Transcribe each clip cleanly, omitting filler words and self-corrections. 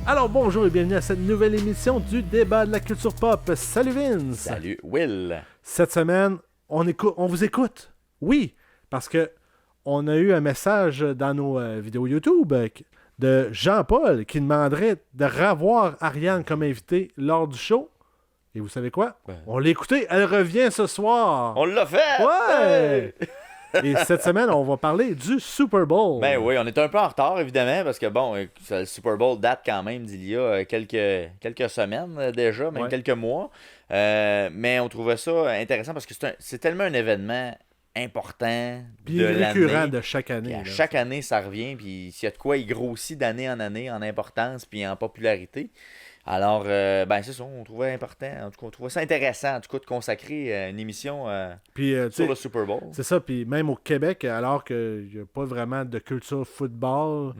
Alors bonjour et bienvenue à cette nouvelle émission du débat de la culture pop. Salut Vince! Salut Will! Cette semaine, on vous écoute. Oui, parce que on a eu un message dans nos vidéos YouTube de Jean-Paul qui demanderait de revoir Ariane comme invitée lors du show. Et vous savez quoi? Ben. On l'a écoutée, elle revient ce soir! On l'a fait! Ouais! Et cette semaine, on va parler du Super Bowl. Ben oui, on est un peu en retard, évidemment, parce que bon, le Super Bowl date quand même d'il y a quelques semaines déjà, même quelques mois. Mais on trouvait ça intéressant parce que c'est tellement un événement important Puis de récurrent l'année. de chaque année. Puis à chaque année, ça revient. Puis s'il y a de quoi, il grossit d'année en année en importance puis en popularité. Alors, ben c'est ça, on trouvait important, en tout cas, on trouvait ça intéressant, en tout cas, de consacrer une émission puis, sur le Super Bowl. C'est ça, puis même au Québec, alors qu'il n'y a pas vraiment de culture football,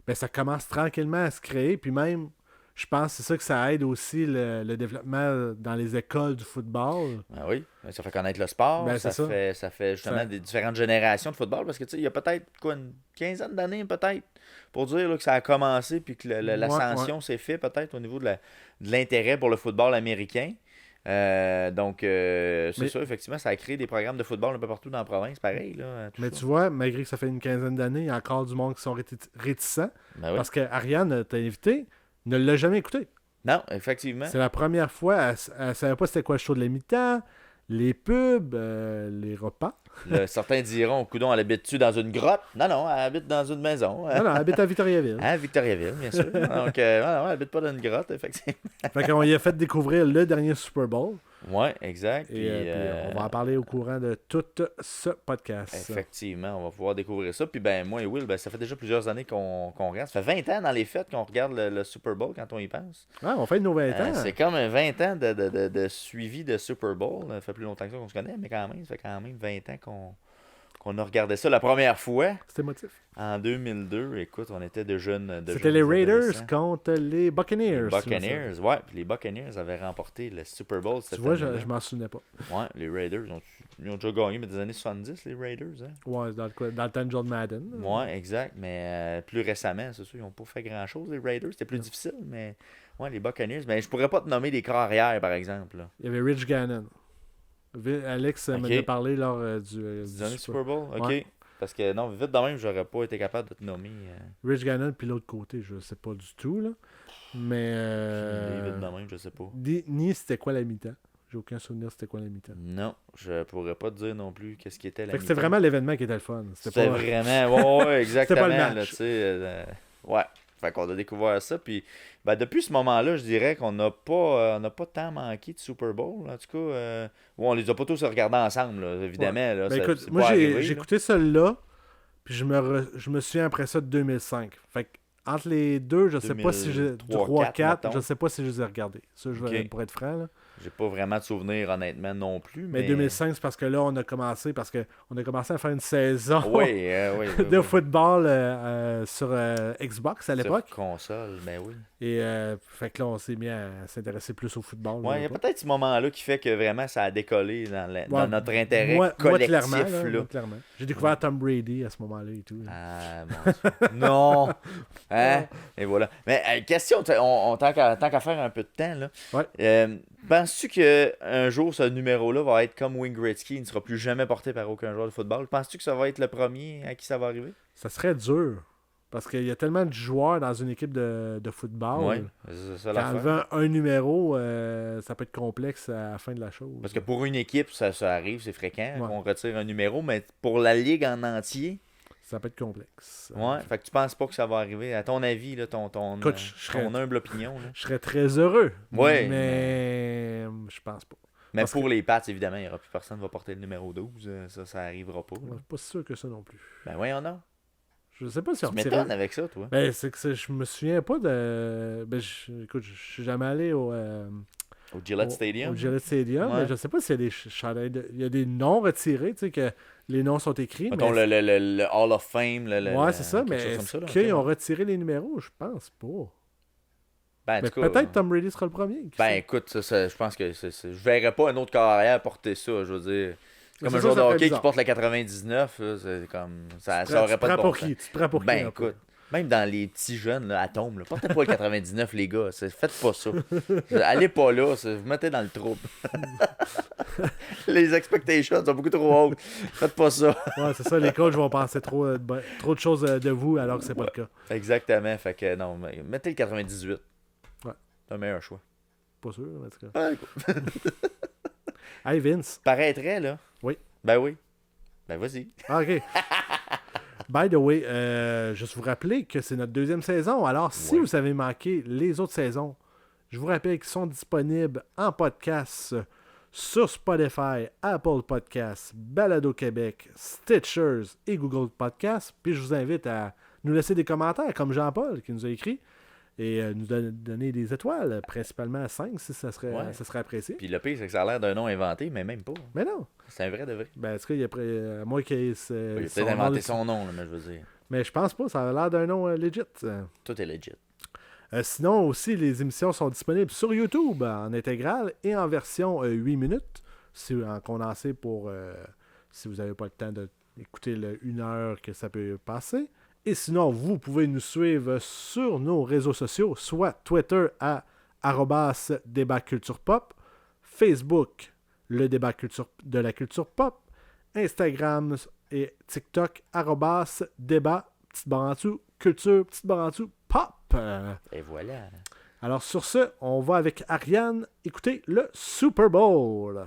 ben ça commence tranquillement à se créer, puis même, je pense que c'est ça que ça aide aussi le développement dans les écoles du football. Ben oui, ça fait connaître le sport, Ben, ça fait justement des différentes générations de football, parce que tu sais, il y a peut-être une quinzaine d'années peut-être, pour dire là, que ça a commencé, puis que l'ascension s'est fait peut-être au niveau de l'intérêt pour le football américain. Donc, c'est ça, effectivement, ça a créé des programmes de football un peu partout dans la province, pareil. Là, mais tu vois, malgré que ça fait une quinzaine d'années, il y a encore du monde qui sont réticents, ben oui. parce que Ariane, t'a invité, ne l'a jamais écouté. Non, effectivement. C'est la première fois, elle savait pas c'était quoi le show de la mi-temps, les pubs, les repas. Certains diront, coudon, elle habite-tu dans une grotte? Non, elle habite dans une maison. Non, elle habite à Victoriaville. À Victoriaville, bien sûr. Donc, non, elle habite pas dans une grotte, effectivement. Fait qu'on lui a fait découvrir le dernier Super Bowl. Ouais, exact. Et puis on va en parler au courant de tout ce podcast. Effectivement, on va pouvoir découvrir ça. Puis ben moi et Will, ça fait déjà plusieurs années qu'on regarde. Ça fait 20 ans dans les fêtes qu'on regarde le Super Bowl quand on y pense. Ouais, on fait nos 20 ans. C'est comme 20 ans de suivi de Super Bowl. Ça fait plus longtemps que ça qu'on se connaît, mais quand même, ça fait quand même 20 ans qu'on a regardé ça la première fois. C'était émotif. En 2002, écoute, on était de jeunes. C'était les Raiders contre les Buccaneers. Les Buccaneers, ouais. Puis les Buccaneers avaient remporté le Super Bowl. Tu vois, je m'en souvenais pas. Ouais, les Raiders, ils ont déjà gagné, mais des années 70, les Raiders. Hein? Ouais, dans le temps de John Madden. Ouais, exact. Mais plus récemment, c'est sûr, ils n'ont pas fait grand-chose, les Raiders. C'était plus difficile, mais ouais, les Buccaneers. Mais je pourrais pas te nommer des corps arrière, par exemple. Là. Il y avait Rich Gannon. Alex m'en a parlé lors du Super Bowl. OK. Ouais. Parce que non, vite de même, j'aurais pas été capable de te nommer. Rich Gannon, puis l'autre côté, je sais pas du tout. Là. Mais. Vite de même, je sais pas. Ni c'était quoi la mi-temps. J'ai aucun souvenir c'était quoi la mi-temps. Non, je pourrais pas te dire non plus qu'est-ce qui était la mi-temps. C'était vraiment l'événement qui était le fun. C'était pas... vraiment, ouais, exactement. C'était pas le match. Là, ouais. Fait qu'on a découvert ça. Puis ben, depuis ce moment-là, je dirais qu'on n'a pas tant manqué de Super Bowl. En tout cas, on les a pas tous regardés ensemble, là, évidemment. Ouais. Là, ben, écoute, moi, j'ai écouté celui-là, puis je me souviens après ça de 2005. Fait que, entre les deux, je sais pas si j'ai 3-4, je sais pas si je les ai regardés. Ça, pour être franc. Là. J'ai pas vraiment de souvenirs, honnêtement, non plus. Mais 2005, c'est parce que là, on a commencé à faire une saison oui, de football sur Xbox à l'époque. Sur console, ben oui. Et fait que là, on s'est mis à s'intéresser plus au football. Ouais, il y a peut-être ce moment-là qui fait que vraiment ça a décollé dans notre intérêt collectif. Moi, clairement. J'ai découvert Tom Brady à ce moment-là et tout. Ah, mon Dieu. Non! Hein? Et voilà. Mais question, tant qu'à faire un peu de temps, là. Ouais. Penses-tu qu'un jour, ce numéro-là va être comme Wayne Gretzky, il ne sera plus jamais porté par aucun joueur de football? Penses-tu que ça va être le premier à qui ça va arriver? Ça serait dur. Parce qu'il y a tellement de joueurs dans une équipe de football. Oui, c'est ça l'affaire. Qu'enlever un numéro, ça peut être complexe à la fin de la chose. Parce que pour une équipe, ça arrive, c'est fréquent qu'on retire un numéro, mais pour la ligue en entier... Ça peut être complexe. Ouais, fait que tu penses pas que ça va arriver. À ton avis, là, ton humble opinion. Là. Je serais très heureux. Ouais. Mais je pense pas. Mais pour les Pats, évidemment, il n'y aura plus personne qui va porter le numéro 12. Ça arrivera pas. Je suis pas sûr que ça non plus. Ben voyons non. Je sais pas si on Tu m'étonnes avec ça, toi. Ben, c'est que je me souviens pas de... Ben, écoute, je suis jamais allé au Gillette Stadium. Au Gillette Stadium, mais je sais pas s'il y a des chandails... Il y a des noms retirés, tu sais, que les noms sont écrits. Mettons le Hall of Fame. Ouais, c'est ça, mais est-ce qu'ils ont retiré les numéros? Je pense pas. Mais peut-être Tom Brady sera le premier. Ben écoute, je pense que je verrais pas un autre carrière porter ça, je veux dire... Comme un joueur de hockey qui porte la 99, c'est comme ça aurait pas de bon sens. Tu te prends pour qui? Ben écoute, Même dans les petits jeunes, là, Atomes, là, portez pas le 99, les gars. Faites pas ça. Allez pas là, vous mettez dans le trouble. Les expectations sont beaucoup trop hautes. Faites pas ça. Ouais, c'est ça, les coachs vont penser trop de choses de vous alors que c'est pas le cas. Exactement. Fait que non, mettez le 98. Ouais. C'est un meilleur choix. Pas sûr, en tout cas. Ouais. Hey Vince. Paraîtrait, là. Oui. Ben oui. Ben vas-y. Ah, ok. By the way, juste vous rappeler que c'est notre 2e saison. Alors, si vous avez manqué les autres saisons, je vous rappelle qu'ils sont disponibles en podcast sur Spotify, Apple Podcasts, Balado Québec, Stitchers et Google Podcasts. Puis je vous invite à nous laisser des commentaires, comme Jean-Paul qui nous a écrit, et nous donner des étoiles, principalement 5 si ça serait apprécié. Puis le pire, c'est que ça a l'air d'un nom inventé, mais même pas. Mais non. C'est un vrai de vrai. Ben, en tout cas, il a moi qui Il a peut-être inventé son nom, là, mais je veux dire. Mais je pense pas, ça a l'air d'un nom legit. Tout est legit. Sinon, aussi, les émissions sont disponibles sur YouTube en intégrale et en version 8 minutes, en condensé pour si vous n'avez pas le temps d'écouter le 1 heure que ça peut passer. Et sinon, vous pouvez nous suivre sur nos réseaux sociaux, soit Twitter à @débatculturepop, Facebook, le débat de la culture pop, Instagram et TikTok, @débat, petite barre en dessous, culture, petite barre en dessous, pop. Et voilà. Alors sur ce, on va avec Ariane écouter le Super Bowl.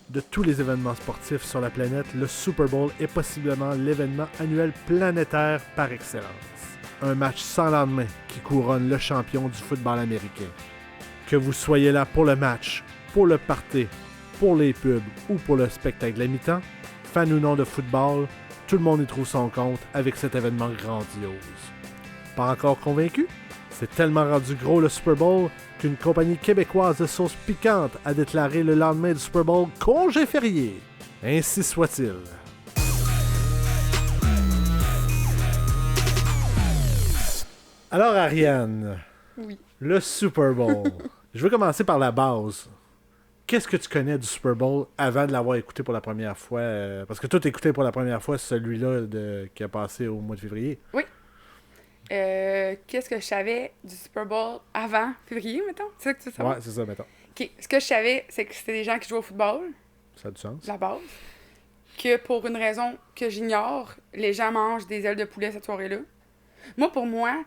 De tous les événements sportifs sur la planète, le Super Bowl est possiblement l'événement annuel planétaire par excellence. Un match sans lendemain qui couronne le champion du football américain. Que vous soyez là pour le match, pour le party, pour les pubs ou pour le spectacle à mi-temps, fan ou non de football, tout le monde y trouve son compte avec cet événement grandiose. Pas encore convaincu? C'est tellement rendu gros le Super Bowl qu'une compagnie québécoise de sauce piquante a déclaré le lendemain du Super Bowl congé férié. Ainsi soit-il. Alors Ariane, oui. Le Super Bowl. Je vais commencer par la base. Qu'est-ce que tu connais du Super Bowl avant de l'avoir écouté pour la première fois? Parce que toi, t'as écouté pour la première fois celui-là qui a passé au mois de février. Oui. Qu'est-ce que je savais du Super Bowl avant février, mettons? C'est ça que tu veux savoir? Ouais, c'est ça, mettons. OK. Ce que je savais, c'est que c'était des gens qui jouaient au football, Ça a du sens. la base. Que pour une raison que j'ignore, les gens mangent des ailes de poulet cette soirée-là. Pour moi,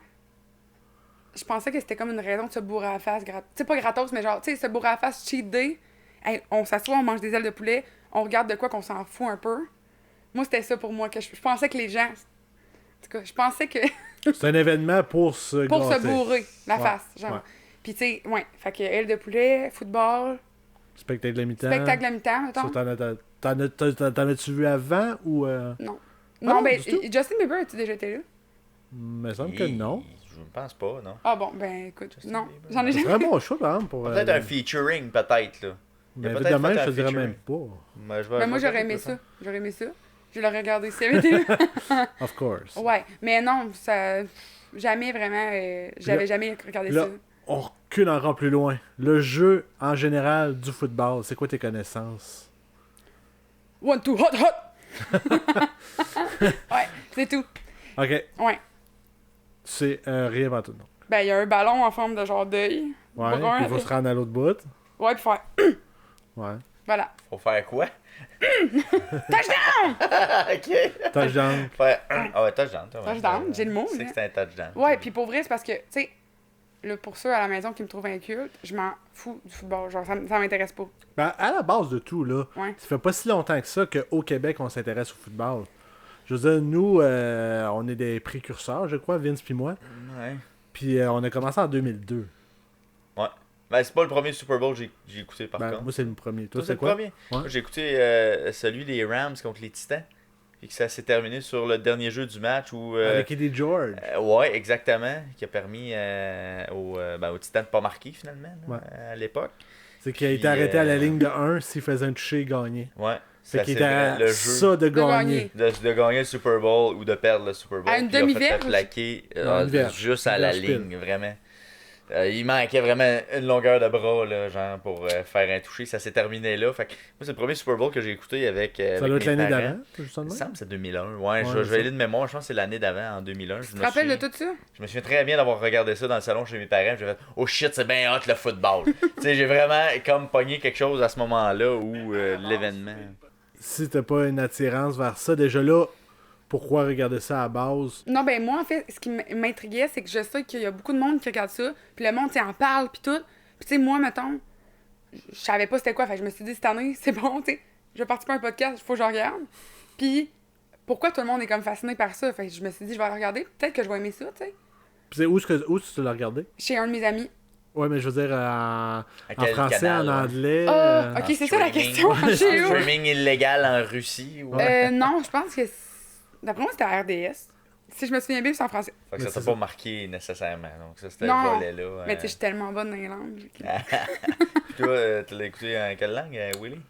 je pensais que c'était comme une raison de se bourrer à la face. Tu sais, pas gratos, mais genre, tu sais, se bourrer à la face, cheat day. Hey, on s'assoit, on mange des ailes de poulet, on regarde de quoi qu'on s'en fout un peu. Moi, c'était ça pour moi. Que je pensais que les gens... En tout cas, je pensais que... C'est un événement pour se pour gâter. se bourrer la face, genre. Ouais. Puis, tu sais, fait que ailes de poulet, football, Spectacle de mi-temps. spectacle à mi-temps, mettons. Ça, t'en as-tu vu avant ou... Non. Ah Non, non, ben, du tout? Justin Bieber, as-tu déjà été là? Il me semble que non. Je ne pense pas, non. Ah bon, ben, écoute, Justin non. Bieber. J'en ai C'est jamais un bon choix, par exemple. Pour, Peut-être un featuring, peut-être, là. Mais peut-être évidemment, fait je un te dirais featuring. même pas. Ben, moi, j'aurais aimé ça. J'aurais aimé ça. Je l'aurais regardé si elle avait été là. Of course. Ouais, mais non, ça... Jamais vraiment... J'avais jamais regardé là, ça. on recule encore plus loin. Le jeu, en général, du football, c'est quoi tes connaissances? 1, 2, hot, hot! Ouais, c'est tout. OK. Ouais. C'est rien avant tout. Non. Ben, il y a un ballon en forme de genre d'œil. Ouais, Brun, puis il faut avec- se rendre à l'autre bout. Ouais, puis faire... Ouais. Voilà. Faut faire quoi? Touchdown! OK. Touchdown. Faire Ah ouais, touchdown. Touchdown, j'ai le mot, C'est là. que c'est un touchdown. Ouais, puis pour vrai, c'est parce que, tu sais, là, pour ceux à la maison qui me trouvent inculte, je m'en fous du football. Genre, ça m'intéresse pas. Ben, à la base de tout, là, Ouais. ça fait pas si longtemps que ça qu'au Québec, on s'intéresse au football. Je veux dire, nous, on est des précurseurs, je crois, Vince puis moi. Ouais. Puis on a commencé en 2002. Ouais. Ben, c'est pas le premier Super Bowl que j'ai écouté, par Ben, contre. moi, c'est le premier. Toi, Toi, c'est le quoi? premier? Ouais. Moi, j'ai écouté celui des Rams contre les Titans. Puis que ça s'est terminé sur le dernier jeu du match où... Avec Eddie George. ouais, exactement. Qui a permis aux Titans de pas marquer, finalement, là, Ouais. à l'époque. C'est qu'il a été Puis, arrêté à la ligne de 1 s'il faisait un toucher, il gagnait. Ouais. Fait Ça, qu'il c'est était à le jeu. ça de gagner. De gagner le Super Bowl ou de perdre le Super Bowl. À une Puis il a fait demi-verge? plaquer Une verge. juste à Une la verge pile. ligne, vraiment. Il manquait vraiment une longueur de bras, là, genre, pour faire un toucher. Ça s'est terminé là. Fait que, moi, c'est le premier Super Bowl que j'ai écouté avec. Ça avec doit être mes l'année parents. d'avant, Il justement. me semble que c'est 2001. Ouais, je c'est vais aller ça. de mémoire. Je pense que c'est l'année d'avant, en 2001. Tu te rappelles de tout ça? Je me souviens très bien d'avoir regardé ça dans le salon chez mes parents. J'ai fait, oh shit, c'est bien hot le football. Tu sais, j'ai vraiment comme pogné quelque chose à ce moment-là où l'événement. Si t'as pas une attirance vers ça, déjà là, pourquoi regarder ça à la base? Non, ben moi, en fait, ce qui m'intriguait, c'est que je sais qu'il y a beaucoup de monde qui regarde ça, puis le monde, tu sais, en parle, puis tout. Puis tu sais, moi, mettons, je savais pas c'était quoi, fait que je me suis dit, cette année, c'est bon, tu sais, je vais participer à un podcast, il faut que je regarde. Puis pourquoi tout le monde est comme fasciné par ça? Fait que je me suis dit, je vais le regarder, peut-être que je vais aimer ça, tu sais. Puis c'est où tu l'as regardé? Chez un de mes amis. Ouais, mais je veux dire en quel français, canal, en ouais? anglais. Ah, ok, En c'est ça la streaming. question. Chez où? Streaming illégal en Russie. Ou... Non, je pense que. D'après moi, c'était à RDS. Si je me souviens bien, c'est en français. Fait que Mais ça c'est t'a ça. pas marqué nécessairement. Donc ça, c'était Non. le volet-là. Mais tu sais, je suis tellement bonne dans les langues. Puis toi, tu l'as écouté en quelle langue, Willy?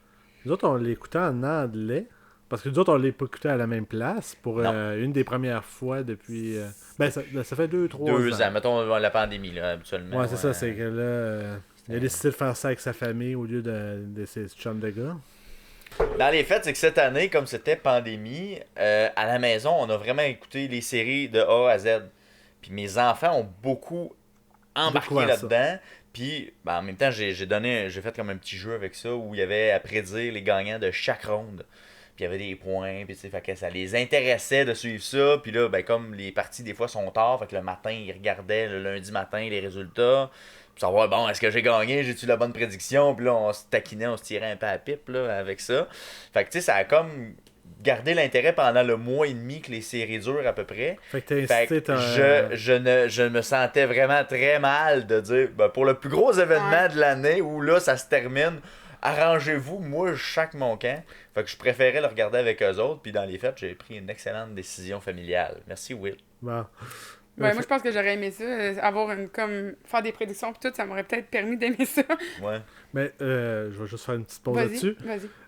Nous autres, on l'écoutait en anglais. Parce que nous autres, on l'a pas écouté à la même place pour une des premières fois depuis. Ben, ça fait 2-3 ans. 2 ans. Mettons la pandémie, là, habituellement. Ouais, c'est ça, c'est que là, il a décidé de faire ça avec sa famille au lieu de ses chums de gars. Dans les faits, c'est que cette année, comme c'était pandémie, à la maison, on a vraiment écouté les séries de A à Z. Puis mes enfants ont beaucoup embarqué Découvert ça. là-dedans. Puis en même temps, j'ai fait comme un petit jeu avec ça où il y avait à prédire les gagnants de chaque ronde. Puis il y avait des points, puis tu sais, fait que ça les intéressait de suivre ça. Puis là, ben comme les parties des fois sont tard, fait que le matin, ils regardaient le lundi matin les résultats. Pour savoir, bon, est-ce que j'ai gagné, j'ai-tu la bonne prédiction? Puis là, on se taquinait, on se tirait un peu à la pipe là, avec ça. Fait que tu sais, ça a comme gardé l'intérêt pendant le mois et demi que les séries durent à peu près. Fait que t'as Fait incité que ta... je me sentais vraiment très mal de dire, ben, pour le plus gros événement Ouais. de l'année où là, ça se termine, arrangez-vous, moi, je chaque mon camp. Fait que je préférais le regarder avec eux autres, puis dans les faits, j'ai pris une excellente décision familiale. Merci, Will. Bon. Ouais, moi, je pense que j'aurais aimé ça. Avoir comme. Faire des prédictions, pis tout, ça m'aurait peut-être permis d'aimer ça. Ouais. Mais je vais juste faire une petite pause Vas-y, là-dessus.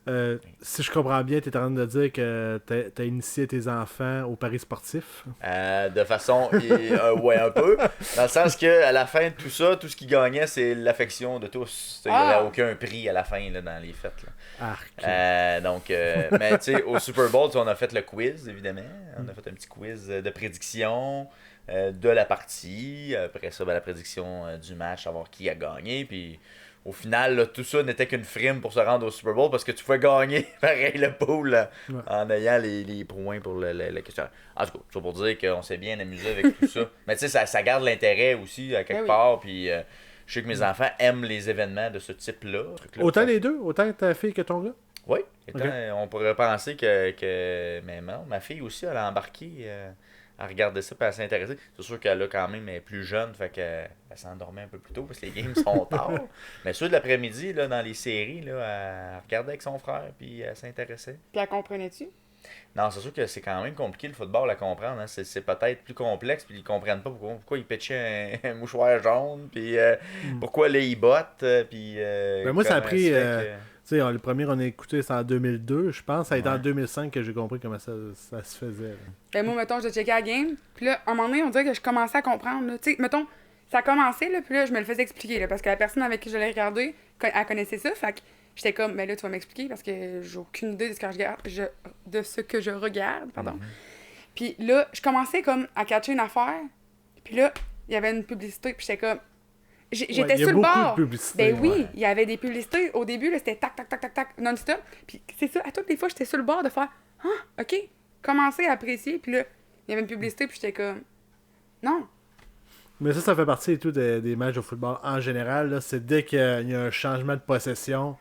vas-y. Si je comprends bien, t'es en train de dire que t'as initié tes enfants au paris sportif. De façon, ouais, un peu. Dans le sens que à la fin de tout ça, tout ce qui gagnait, c'est l'affection de tous. Il n'y avait aucun prix à la fin là, dans les fêtes. Là. Arc. Mais tu sais, au Super Bowl, on a fait le quiz, évidemment. On a fait un petit quiz de prédiction de la partie. Après ça, ben, la prédiction du match, savoir qui a gagné. Puis au final, là, tout ça n'était qu'une frime pour se rendre au Super Bowl parce que tu pouvais gagner pareil le pool là, en ayant les points pour le questionnaire. En tout cas, c'est pour dire qu'on s'est bien amusé avec tout ça. Mais tu sais, ça garde l'intérêt aussi à quelque part. Puis je sais que mes enfants aiment les événements de ce type-là. Autant les deux? Autant ta fille que ton gars? Oui. On pourrait penser que mais non, ma fille aussi, elle a embarqué à regarder ça et à s'intéresser. C'est sûr qu'elle quand même est plus jeune, fait qu'elle s'endormait un peu plus tôt parce que les games sont tard. Mais ceux de l'après-midi, là, dans les séries, là, elle regardait avec son frère puis elle s'intéressait. Puis elle comprenait-tu? Non, c'est sûr que c'est quand même compliqué le football à comprendre. Hein. C'est peut-être plus complexe, puis ils comprennent pas pourquoi ils pitchaient un mouchoir jaune, puis pourquoi là, ils bottent, puis... Ben moi, ça a pris... Tu sais, le premier on a écouté, c'est en 2002, je pense. Ça a été en 2005 que j'ai compris comment ça se faisait. Là. Ben moi, mettons, je checkais la game, puis là, à un moment donné, on dirait que je commençais à comprendre. Tu sais, mettons, ça a commencé, là, puis là, je me le faisais expliquer, là, parce que la personne avec qui je l'ai regardé, elle connaissait ça, fait que j'étais comme, ben là, tu vas m'expliquer, parce que j'ai aucune idée de ce que je regarde, de ce que je regarde, pardon. Puis là, je commençais comme à catcher une affaire, puis là, il y avait une publicité, puis j'étais comme... J'étais sur le bord. Ben oui, il y avait des publicités. Au début, là, c'était tac, tac, tac, tac, tac, non-stop. Puis c'est ça, à toutes les fois, j'étais sur le bord de faire « Ah, OK, commencer à apprécier. » Puis là, il y avait une publicité, puis j'étais comme « Non. » Mais ça fait partie et tout des matchs de football en général. Là, c'est dès qu'il y a un changement de possession,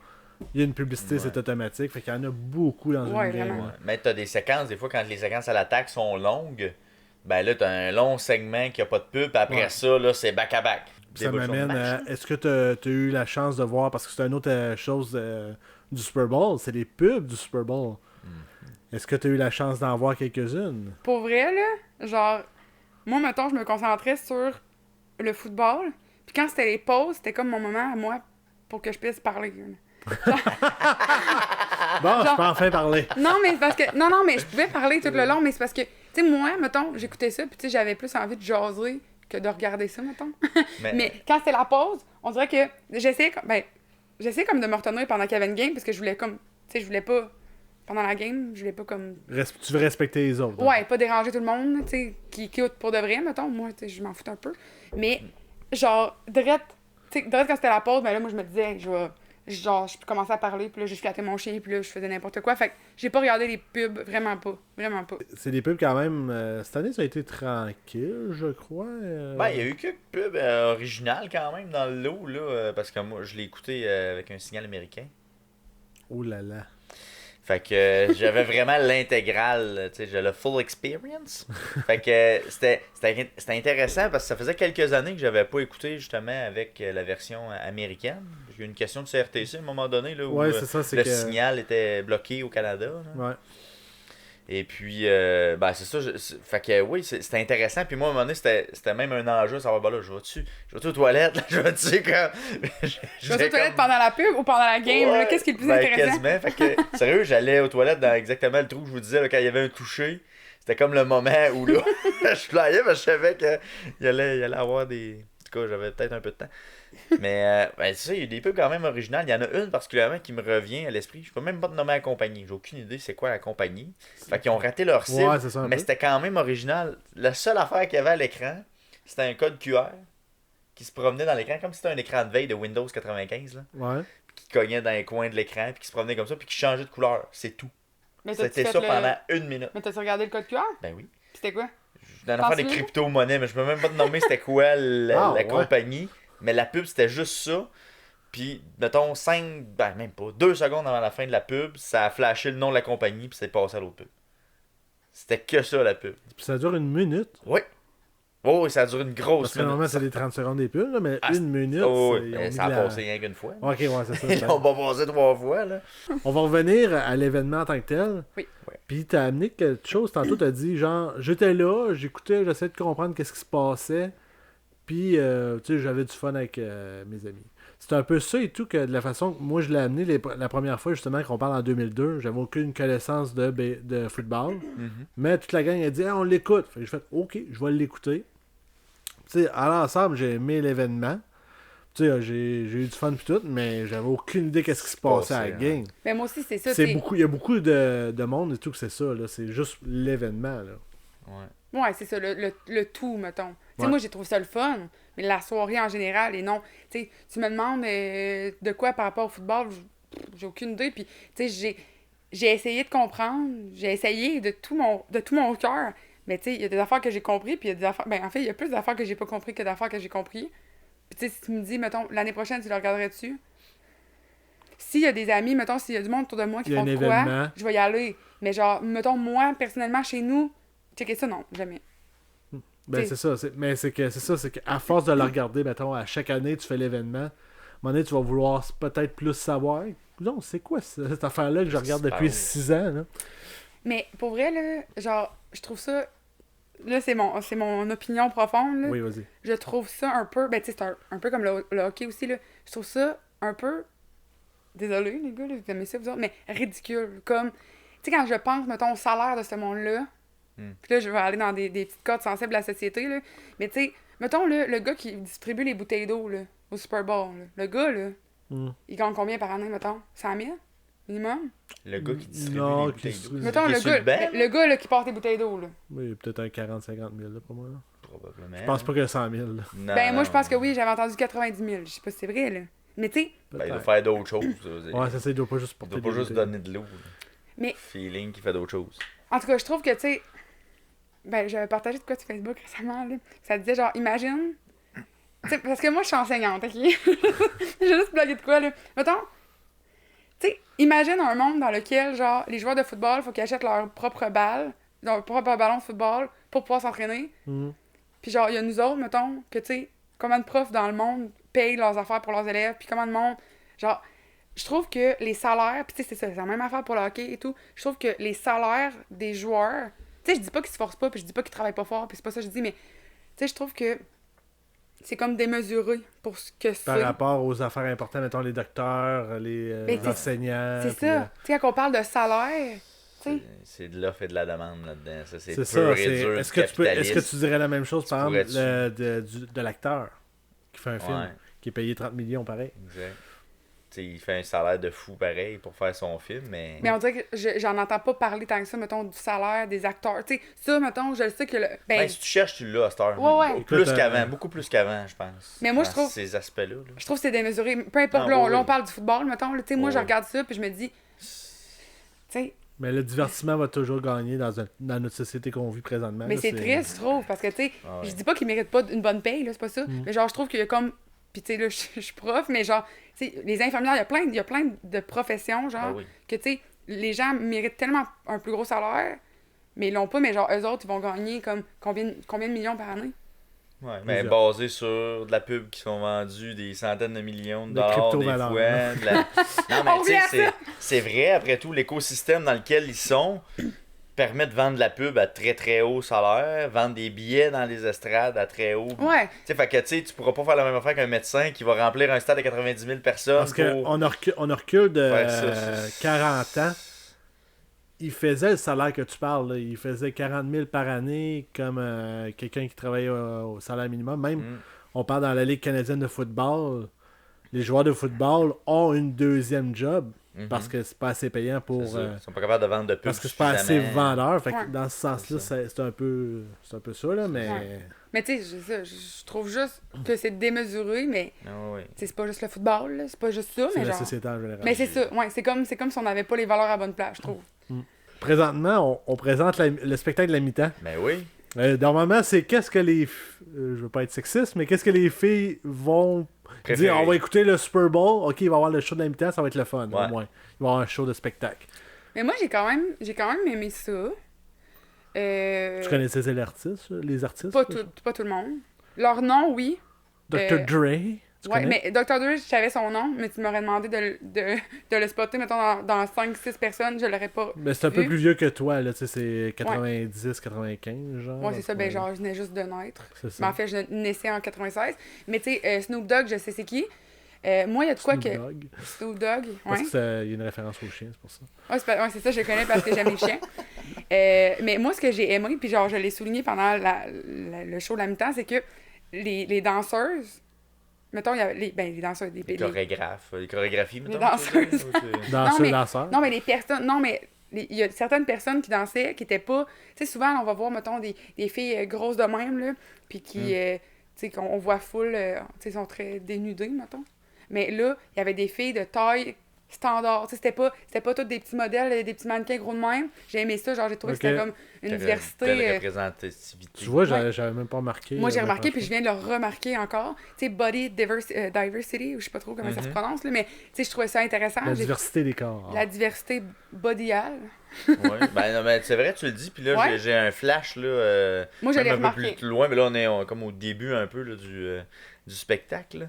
il y a une publicité, c'est automatique. Fait qu'il y en a beaucoup dans une game. Ouais. Mais t'as des séquences, des fois, quand les séquences à l'attaque sont longues, ben là, t'as un long segment qui a pas de pub, après ça, là, c'est back-à-back. Ça m'amène à... Est-ce que tu as eu la chance de voir, parce que c'est une autre chose du Super Bowl, c'est les pubs du Super Bowl. Est-ce que tu as eu la chance d'en voir quelques-unes? Pour vrai, là, genre, moi, mettons, je me concentrais sur le football, puis quand c'était les pauses, c'était comme mon moment à moi pour que je puisse parler. Bon, je peux enfin parler. Non, mais c'est parce que... Non, mais je pouvais parler tout le long, mais c'est parce que, tu sais, moi, mettons, j'écoutais ça, puis tu sais, j'avais plus envie de jaser que de regarder ça, mettons. Mais, Mais quand c'était la pause, on dirait que j'essayais comme de me retenir pendant qu'il y avait une game parce que je voulais comme, tu sais, je voulais pas, pendant la game, je voulais pas comme... Tu veux respecter les autres. Ouais, pas déranger tout le monde, tu sais, qui écoute pour de vrai, mettons. Moi, tu sais, je m'en fous un peu. Mais, genre, direct quand c'était la pause, ben là, moi, je me disais, je commençais à parler, puis là, j'ai flatté mon chien, puis là, je faisais n'importe quoi. Fait que j'ai pas regardé les pubs, vraiment pas. Vraiment pas. C'est des pubs quand même. Cette année, ça a été tranquille, je crois. Ben, il y a eu quelques pubs originales quand même dans le lot, là, parce que moi, je l'ai écouté avec un signal américain. Oh là là. Fait que j'avais vraiment l'intégrale, tu sais, j'ai le full experience. Fait que c'était intéressant parce que ça faisait quelques années que j'avais pas écouté justement avec la version américaine. J'ai eu une question de CRTC à un moment donné là, où c'est ça, c'est le que... signal était bloqué au Canada. Là. Ouais. Et puis, ben c'est ça. Fait que oui, c'était intéressant. Puis moi, à un moment donné, c'était même un enjeu de savoir, ben là, je vais-tu aux toilettes? Là, je vais-tu comme. Je vais aux toilettes pendant la pub ou pendant la game? Ouais, Qu'est-ce qui est le plus ben, intéressant? Quasiment. Fait que, sérieux, j'allais aux toilettes dans exactement le trou que je vous disais, là, quand il y avait un toucher. C'était comme le moment où là, je flyais parce que je savais qu'il allait avoir des. En tout cas, j'avais peut-être un peu de temps. Mais ben, c'est ça, il y a des pubs quand même originales. Il y en a une particulièrement qui me revient à l'esprit. Je peux même pas te nommer la compagnie. J'ai aucune idée c'est quoi la compagnie. Fait qu'ils ont raté leur cible. Ouais, c'est ça, mais c'était quand même original. La seule affaire qu'il y avait à l'écran, c'était un code QR qui se promenait dans l'écran comme si c'était un écran de veille de Windows 95. Là, Ouais. qui cognait dans les coins de l'écran, puis qui se promenait comme ça, puis qui changeait de couleur. C'est tout. Mais t'as-tu C'était fait ça le- pendant 1 minute. Mais t'as-tu regardé le code QR? Ben oui. Puis c'était quoi? Dans l'affaire des Pense-le. crypto-monnaies, mais je peux même pas te nommer c'était quoi la Ouais. compagnie. Mais la pub, c'était juste ça. Puis, mettons, 5, ben même pas, 2 secondes avant la fin de la pub, ça a flashé le nom de la compagnie, puis c'est passé à l'autre pub. C'était que ça, la pub. Puis ça dure 1 minute. Oui. Oh, oui, ça a duré une grosse Parce que minute. normalement, c'est les 30 secondes des pubs, là, mais Ah, 1 minute, Oh, oui, ils ont mais mis ça a de la- passé rien qu'une fois. Ok, ouais, c'est ça. Ils ont pas passé 3 fois, là. On va revenir à l'événement en tant que tel. Oui. Ouais. Puis t'as amené quelque chose, tantôt t'as dit genre, j'étais là, j'écoutais, j'essayais de comprendre qu'est-ce qui se passait, puis tu sais, j'avais du fun avec mes amis. C'est un peu ça et tout que de la façon que moi je l'ai amené la première fois justement qu'on parle en 2002, j'avais aucune connaissance de football, mais toute la gang a dit, ah, on l'écoute. Fait que j'ai fait, ok, je vais l'écouter. Tu sais, à l'ensemble, j'ai aimé l'événement. Tu sais, j'ai eu du fun pis tout, mais j'avais aucune idée qu'est-ce qui se passait à la Passé, game. Mais moi aussi, c'est ça. C'est t'sais. beaucoup, il y a beaucoup de monde et tout que c'est ça, là. C'est juste l'événement, là. Ouais. Ouais, c'est ça, le tout, mettons. Tu sais, Ouais. moi, j'ai trouvé ça le fun, mais la soirée en général, et non. Tu sais, tu me demandes de quoi par rapport au football, j'ai aucune idée. Puis, tu sais, j'ai essayé de comprendre, j'ai essayé de tout mon cœur. Mais, tu sais, il y a des affaires que j'ai compris, puis il y a des affaires. Ben, en fait, il y a plus d'affaires que j'ai pas compris que d'affaires que j'ai compris. Puis, tu sais, si tu me dis, mettons, l'année prochaine, tu le regarderais dessus. S'il y a des amis, mettons, s'il y a du monde autour de moi qui Il y a font un de quoi, événement. je vais y aller. Mais, genre, mettons, moi, personnellement, chez nous, checker ça, non, jamais. Ben, T'sais. c'est ça. C'est qu'à force de le regarder, mettons, à chaque année, tu fais l'événement. À un moment donné, tu vas vouloir peut-être plus savoir. Non, c'est quoi cette affaire-là que je regarde Super depuis beau. 6 ans, là? Mais pour vrai, là, genre, je trouve ça. Là, c'est mon opinion profonde, là. Oui, vas-y. Je trouve ça un peu. Ben, tu sais, c'est un peu comme le hockey aussi, là. Je trouve ça un peu. Désolé, les gars, là, vous aimez ça, vous autres, mais ridicule. Comme. Tu sais, quand je pense, mettons, au salaire de ce monde-là. Puis là, je vais aller dans des petites codes sensibles de la société, là. Mais tu sais, mettons, là, le gars qui distribue les bouteilles d'eau, là, au Super Bowl, là. Le gars, là, Mm. il gagne combien par année, mettons? 100 000? Minimum? Le gars qui distribue Non, les qui bouteilles d'eau. distribue- Mettons, Il est le sur gars, le banc, le gars là, qui porte les bouteilles d'eau, là. Oui, peut-être un 40-50 000, là, pour moi. Là. Probablement. Je pense pas que 100 000, là. Non, Ben, moi, je pense que non. oui, j'avais entendu 90 000. Je sais pas si c'est vrai, là. Mais tu sais, Ben, il doit Peut-être. faire d'autres choses. ça veut dire. Ouais, c'est ça, il doit pas juste Il porter doit pas des juste bouteilles. donner de l'eau. là. Mais- Feeling qui fait d'autres choses. en tout cas, je trouve que, tu sais, ben, j'avais partagé de quoi sur Facebook récemment, là. Ça disait, genre, imagine. Tu sais, parce que moi, je suis enseignante, ok? J'ai juste blogué de quoi, là. Mettons, tu sais, imagine un monde dans lequel, genre, les joueurs de football, faut qu'ils achètent leur propre balle, leur propre ballon de football pour pouvoir s'entraîner. Mhm. Puis genre, il y a nous autres, mettons, que tu sais, combien de profs dans le monde payent leurs affaires pour leurs élèves, puis combien de monde. Genre, je trouve que les salaires, puis tu sais, c'est ça, c'est la même affaire pour le hockey et tout. Je trouve que les salaires des joueurs, tu sais, je dis pas qu'ils se forcent pas, puis je dis pas qu'ils travaillent pas fort, puis c'est pas ça que je dis, mais tu sais, je trouve que c'est comme démesuré pour ce que Par c'est. rapport aux affaires importantes, mettons les docteurs, les Ben, c'est- enseignants. C'est puis, ça. Tu sais, quand on parle de salaire, C'est de l'offre et de la demande là-dedans. Ça, c'est C'est pur ça. et dur Est-ce que tu dirais la même chose, par exemple, pourrais-tu? de l'acteur qui fait un film, qui est payé 30 millions pareil? Exact. T'sais, il fait un salaire de fou pareil pour faire son film, mais... Mais on dirait que j'en entends pas parler tant que ça, mettons, du salaire des acteurs. Tu sais, ça, mettons, je le sais que... si tu cherches, tu l'as à cette heure. Ouais. Beaucoup plus qu'avant, je pense. Mais moi, je trouve... Ces aspects-là. Je trouve que c'est démesuré. Peu importe, là, on parle du football, mettons. Tu sais, moi, je regarde ça, puis je me dis... Tu sais... Mais le divertissement va toujours gagner dans notre société qu'on vit présentement. Mais c'est triste, je trouve, parce que, tu sais, je dis pas qu'ils méritent pas une bonne paye, là, c'est pas ça. Mais genre, je trouve qu'il y a comme... Puis, tu sais, là, je suis prof, mais genre, tu sais, les infirmières, il y a plein de professions, genre, que, tu sais, les gens méritent tellement un plus gros salaire, mais ils l'ont pas, mais genre, eux autres, ils vont gagner comme combien de millions par année? Ouais, mais basé sur de la pub qui sont vendus des centaines de millions de dollars des fois. Non, mais tu sais, c'est vrai, après tout, l'écosystème dans lequel ils sont permet de vendre de la pub à très très haut salaire, vendre des billets dans les estrades à très haut. Ouais. Tu sais, fait que tu pourras pas faire la même affaire qu'un médecin qui va remplir un stade de 90 000 personnes. Parce qu'on recule de 40 ans. Il faisait le salaire que tu parles. Là. Il faisait 40 000 par année comme quelqu'un qui travaillait au salaire minimum. Même, on parle dans la Ligue canadienne de football. Les joueurs de football ont une deuxième job. Parce que c'est pas assez payant pour... Ils sont pas capables de vendre de pub. Parce que c'est pas assez vendeur. Fait que dans ce sens-là, c'est un peu ça, là, mais... Ouais. Mais tu sais, je trouve juste que c'est démesuré, mais c'est pas juste le football, là, c'est pas juste ça, mais la genre... société en général. Mais c'est ça, c'est comme si on n'avait pas les valeurs à bonne place, je trouve. Présentement, on présente le spectacle de la mi-temps. Ben oui. Normalement, c'est qu'est-ce que les... je veux pas être sexiste, mais qu'est-ce que les filles vont... dire, on va écouter le Super Bowl, ok, il va y avoir le show de la mi-temps, ça va être le fun, au moins. Il va y avoir un show de spectacle. Mais moi, j'ai quand même aimé ça. Tu connaissais les artistes? Pas tout le monde. Leur nom, oui. Dr. Dre, tu connais? Mais Dr. Dre, je savais son nom, mais tu m'aurais demandé de le spotter, mettons, dans 5-6 personnes, je l'aurais pas Mais c'est un peu plus vieux que toi, là, tu sais, c'est 90-95, genre. Ouais, c'est ça, ben genre, je venais juste de naître. C'est ça. Mais en fait, je naissais en 96. Mais tu sais, Snoop Dogg, je sais c'est qui. Moi, il y a de quoi que... Snoop Dogg, Parce qu'il y a une référence au chien, c'est pour ça. Ouais, c'est ça, je le connais parce que j'aime les chiens. Mais moi, ce que j'ai aimé, puis genre, je l'ai souligné pendant le show de la mi-temps, c'est que les danseuses, mettons, il y a les danseuses, les chorégraphes, les chorégraphies, mettons. Les danseuses. Danseurs. Non, mais les personnes, non, mais il y a certaines personnes qui dansaient, qui étaient pas, tu sais, souvent, on va voir, mettons, des filles grosses de même, là, puis qui, tu sais, qu'on voit full, tu sais, sont très dénudées, mettons. Mais là, il y avait des filles de taille standard. Tu sais, c'était pas tous des petits modèles, des petits mannequins gros de même. J'ai aimé ça, genre j'ai trouvé que c'était comme une diversité. Représentativité. Tu vois, j'avais même pas remarqué. Moi, j'ai remarqué, puis je viens de le remarquer encore. Tu sais, body diversity, ou je sais pas trop comment ça se prononce, là, mais tu sais, je trouvais ça intéressant. La diversité des corps. La diversité bodyale. Oui, ben non, mais c'est vrai, tu le dis, puis là, j'ai un flash, là. Moi, je l'ai remarqué. Un peu plus loin, mais là, on est comme au début un peu là, du spectacle, là.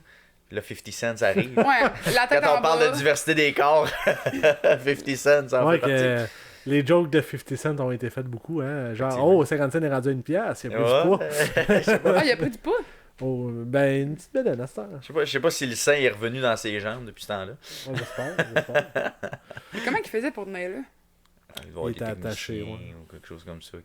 Là, 50 Cent arrive. Ouais, la tête quand on parle de diversité des corps, 50 Cent, ça en fait partie. Les jokes de 50 Cent ont été faits beaucoup, hein. Genre, 50 Cent est rendu à une pièce, il y a plus de poids. Ah, il y a plus de poids? Ben, une petite bédaine à cette heure. Je sais pas si le sang est revenu dans ses jambes depuis ce temps-là. J'espère. Comment il faisait pour tenir là? Il était attaché, ou quelque chose comme ça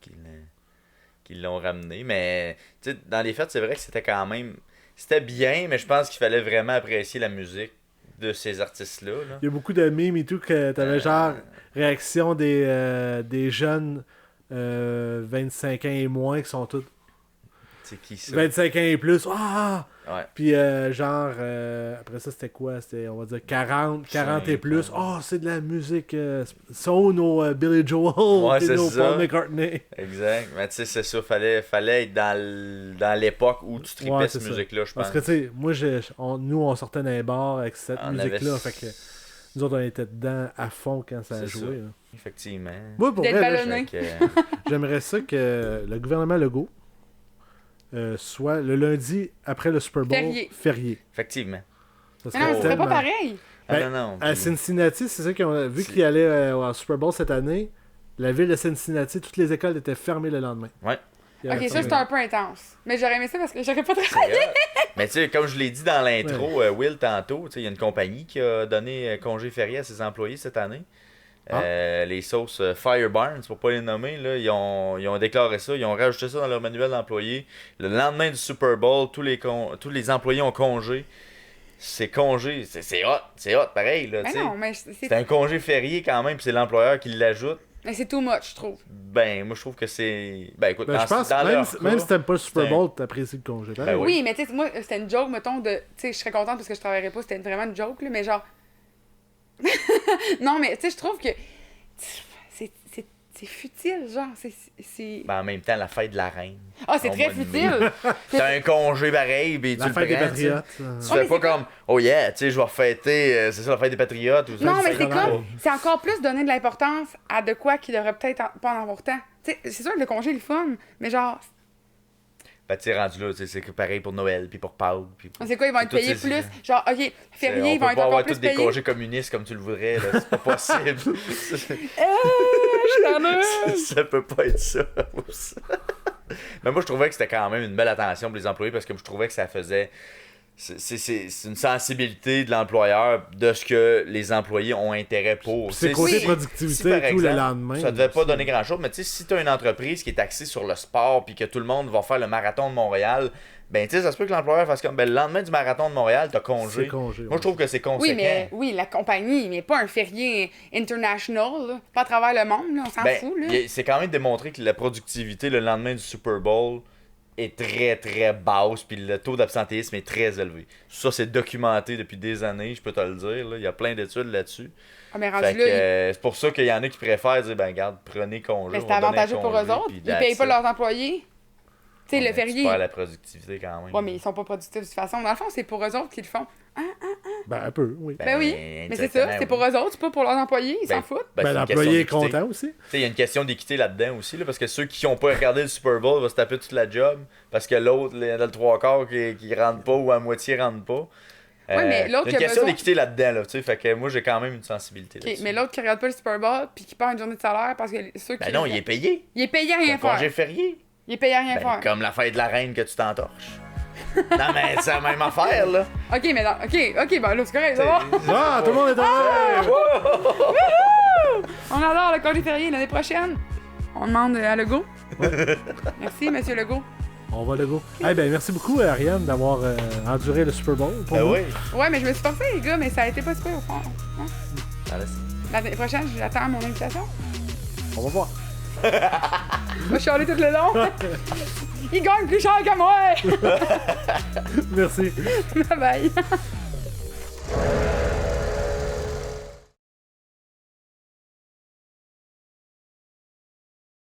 qui l'ont ramené. Mais, tu sais, dans les faits, c'est vrai que c'était quand même... C'était bien, mais je pense qu'il fallait vraiment apprécier la musique de ces artistes-là. Là. Il y a beaucoup de mimes et tout que t'avais genre réaction des jeunes 25 ans et moins qui sont tous... C'est qui ça? 25 ans et plus. Ah! Ouais. Puis genre, après ça, c'était quoi? C'était, on va dire, 40 et plus. Oh, c'est de la musique. Sont nos Billy Joel et nos Paul McCartney. Exact. Mais tu sais, c'est ça. Fallait être dans l'époque où tu tripais cette musique-là, je pense. Parce que, tu sais, moi, nous, on sortait d'un bar avec cette musique-là. Fait que nous autres, on était dedans à fond quand ça a joué. Là. Effectivement. Moi, pour vrai, j'aimerais ça que le gouvernement Legault soit le lundi après le Super Bowl férié. Effectivement. Mais non, ce serait pas pareil. Non. À Cincinnati, c'est ça qu'on a vu qu'il allait au Super Bowl cette année. La ville de Cincinnati, toutes les écoles étaient fermées le lendemain. Ouais. Ok, ça c'était un peu intense. Mais j'aurais aimé ça parce que j'aurais pas travaillé. Mais tu sais, comme je l'ai dit dans l'intro, Will, tantôt, il y a une compagnie qui a donné congé férié à ses employés cette année. Les sauces Fire Barnes, pour pas les nommer, là, ils ont déclaré ça, ils ont rajouté ça dans leur manuel d'employés. Le lendemain du Super Bowl, tous les employés ont congé. C'est congé, c'est hot, pareil. Là, non, mais c'est un congé férié quand même, puis c'est l'employeur qui l'ajoute. Mais c'est too much, je trouve. Ben, moi, je trouve que c'est... Ben, écoute, je pense même si t'aimes pas le Super Bowl, t'apprécies le congé. Ben oui, mais tu sais, moi, c'était une joke, mettons, de... Tu sais, je serais contente parce que je travaillerais pas, c'était vraiment une joke, là, mais genre... Non, mais tu sais, je trouve que... C'est futile, genre, c'est... Ben, en même temps, la fête de la reine. Ah, c'est très futile! T'as un congé pareil, puis tu le prends, des Patriotes. Tu fais pas comme, oh yeah, tu sais, je vais refêter, c'est ça, la fête des Patriotes. Ou ça, non, mais c'est comme... C'est encore plus donner de l'importance à de quoi qui devrait peut-être pas en avoir tant. Tu sais, c'est sûr que le congé est le fun, mais genre... Ben, tu sais, rendu là, c'est pareil pour Noël, puis pour Pâques. C'est quoi, ils vont être payés plus? Genre, OK, fériés, ils vont être encore plus payés. On peut pas avoir tous des congés communistes comme tu le voudrais, là. C'est pas possible. Ça peut pas être ça. Mais moi, je trouvais que c'était quand même une belle attention pour les employés parce que je trouvais que ça faisait... C'est une sensibilité de l'employeur de ce que les employés ont intérêt pour. C'est côté productivité tout le lendemain. Ça devait pas donner grand-chose, mais tu sais, si tu as une entreprise qui est axée sur le sport puis que tout le monde va faire le marathon de Montréal, ben tu sais, ça se peut que l'employeur fasse comme, ben le lendemain du marathon de Montréal, t'as congé. Moi, je trouve que c'est conséquent. Oui, la compagnie, mais pas un férié international, là. Pas à travers le monde, là, on s'en fout. Là. C'est quand même démontré que la productivité le lendemain du Super Bowl est très très basse, puis le taux d'absentéisme est très élevé. Ça, c'est documenté depuis des années, je peux te le dire. Là. Il y a plein d'études là-dessus. Ah, mais rendu là, c'est pour ça qu'il y en a qui préfèrent dire, ben regarde, prenez congé. Mais c'est avantageux pour eux autres. Ils payent pas leurs employés. Tu sais, le férié. Tu perds la productivité quand même. Ouais, mais ils sont pas productifs de toute façon. Dans le fond, c'est pour eux autres qu'ils le font. Ben, un peu, oui. Ben oui, mais c'est ça, c'est pour eux autres, c'est pas pour leurs employés, ils s'en foutent. Ben l'employé est content aussi. Il y a une question d'équité là-dedans aussi, là, parce que ceux qui n'ont pas regardé le Super Bowl vont se taper toute la job, parce que l'autre, il y en a le 3/4 qui rentre pas ou à moitié rentre pas. Oui, mais l'autre il y a une question d'équité là-dedans, là, tu sais, fait que moi j'ai quand même une sensibilité là-dessus. Mais l'autre qui regarde pas le Super Bowl puis qui perd une journée de salaire parce que ceux qui... Ben non, il est payé. Il est payé à rien faire. Congé férié. Il est payé à rien faire. Comme la fête de la reine que tu t'entorches. Non, mais c'est la même affaire, là. Ok, mais non, ok, ben là, c'est correct, ça va. Ah, tout le monde est heureux! On adore le congé férié l'année prochaine. On demande à Legault. Merci, monsieur Legault. On va Legault. Ben, merci beaucoup, Ariane, d'avoir enduré le Super Bowl. Pour nous. Oui. Ouais, mais je me suis forcée, les gars, mais ça a été pas super au fond. L'année prochaine, j'attends mon invitation. On va voir. Moi, je suis allé tout le long. Il gagne plus cher que moi. Merci. Bye bye.